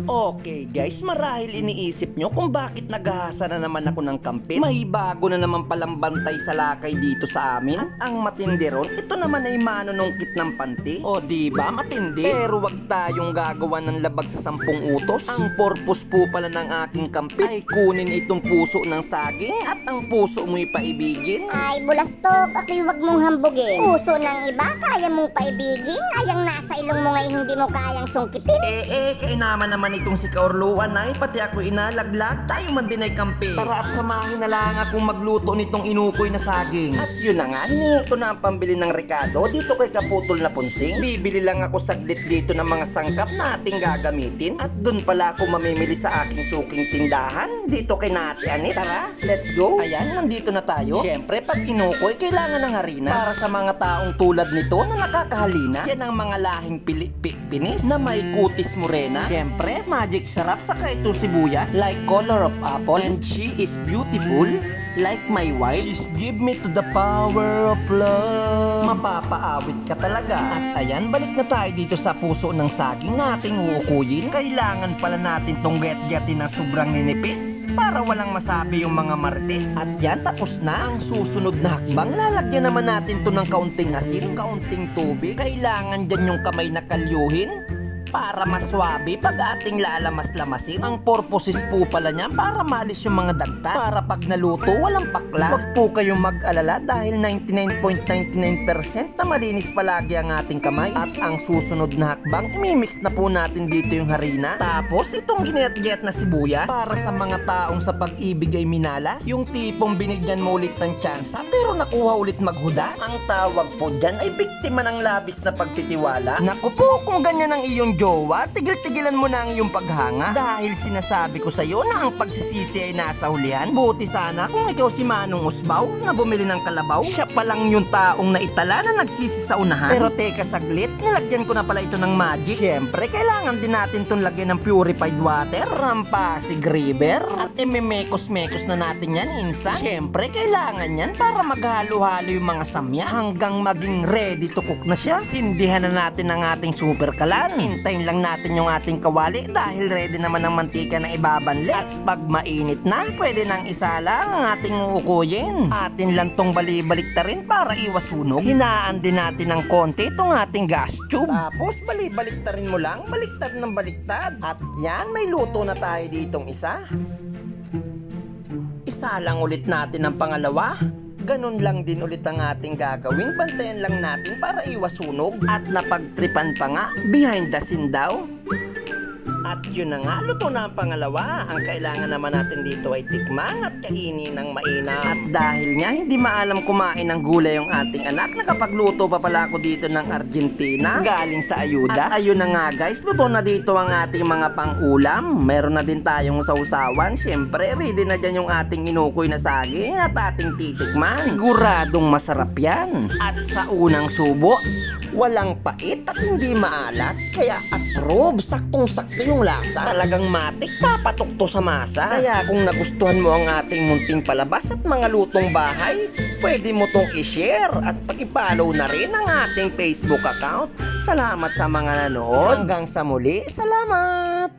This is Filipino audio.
Okay guys, marahil iniisip nyo kung bakit naghahasa na naman ako ng kampit. May bago na naman palang bantay sa lakay dito sa amin. At ang matindi ron, ito naman ay manunungkit ng panty. O diba, matindi? Pero wag tayong gagawa ng labag sa 10 utos. Ang purpose po pala ng aking kampit ay kunin itong puso ng saging at ang puso mo'y paibigin. Ay, bulastok, ako'y wag mong hambugin. Puso ng iba, kaya mong paibigin. Ayang nasa ilong mo ngay hindi mo kayang sungkitin. Kainaman naman itong si Kaorluan ay pati ako inalaglag. Tayo man din ay kampi. Tara at samahin na lang akong magluto nitong inukoy na saging. At yun na nga, hiningi ko na ang pambili ng Ricardo dito kay Kaputol na Punsing. Bibili lang ako saglit dito ng mga sangkap na ating gagamitin. At dun pala ako mamimili sa aking suking tindahan dito kay Nati Ani. Tara, let's go. Ayan, nandito na tayo. Siyempre, pag inukoy, kailangan ng harina. Para sa mga taong tulad nito na nakakahalina. Yan ang mga lahing pinis na may kutis morena. Siyempre, magic sarap saka ito sibuyas. Like color of apple. And she is beautiful. Like my wife. She's give me to the power of love. Mapapaawit ka talaga. At ayan, balik na tayo dito sa puso ng saging na ating uukuyin. Kailangan pala natin tong get-getin na sobrang ninipis para walang masabi yung mga marites. At yan, tapos na ang susunod na hakbang. Lalagyan naman natin to ng kaunting asin, kaunting tubig. Kailangan dyan yung kamay na kalyuhin para maswabe pag ating lalamas-lamasin. Ang purposes po pala niya para maalis yung mga dagta. Para pag naluto, walang pakla. Huwag po kayong mag-alala dahil 99.99% na malinis palagi ang ating kamay. At ang susunod na hakbang, imimix na po natin dito yung harina. Tapos itong ginet-get na sibuyas para sa mga taong sa pag-ibig ay minalas. Yung tipong binigyan mo ulit ng tsansa pero nakuha ulit maghudas. Ang tawag po dyan ay biktima ng labis na pagtitiwala. Naku po, kung ganyan ang iyong jowa, tigil-tigilan mo na ang iyong paghanga. Dahil sinasabi ko sa iyo na ang pagsisisi ay nasa hulihan. Buti sana kung ikaw si Manong Usbaw na bumili ng kalabaw. Siya pa lang yung taong naitala na nagsisi sa unahan. Pero teka saglit, nilagyan ko na pala ito ng magic. Siyempre, kailangan din natin itong lagyan ng purified water, Pasig River. At imemekos-mekos na natin yan, insan. Siyempre, kailangan yan para maghalo-halo yung mga samya hanggang maging ready to cook na siya. Sindihan na natin ang ating super kalan. Hintayin lang natin yung ating kawali dahil ready naman ang mantika na ibabanli. At pag mainit na, pwede nang isala ang ating uukuyin. Atin lang tong balibalik ta rin para iwas sunog. Hinaan din natin ng konti itong ating gas tube. Tapos balibalik ta rin mo lang, baliktad ng baliktad. At yan, may luto na tayo ditong isa. Isa lang ulit natin ang pangalawa. Ganun lang din ulit ang ating gagawin. Bantayan lang natin para iwas sunog. At napagtripan pa nga, behind the scene daw. At yun na nga, luto na ang pangalawa. Ang kailangan naman natin dito ay tikman at kainin ng mainam. At dahil nga hindi maalam kumain ng gulay yung ating anak, nakapagluto pa pala ako dito ng Argentina galing sa ayuda. At ayun na nga guys, luto na dito ang ating mga pang-ulam. Meron na din tayong sausawan. Siyempre, ready na dyan yung ating inukoy na saging at ating titikman. Siguradong masarap yan. At sa unang subo, walang pait at hindi maalat. Kaya approve, saktong-sakto yung lasa. Talagang matik, papatok to sa masa. Kaya kung nagustuhan mo ang ating munting palabas at mga lutong bahay, pwede mo tong i-share at pag-follow na rin ang ating Facebook account. Salamat sa mga nanood. Hanggang sa muli, salamat!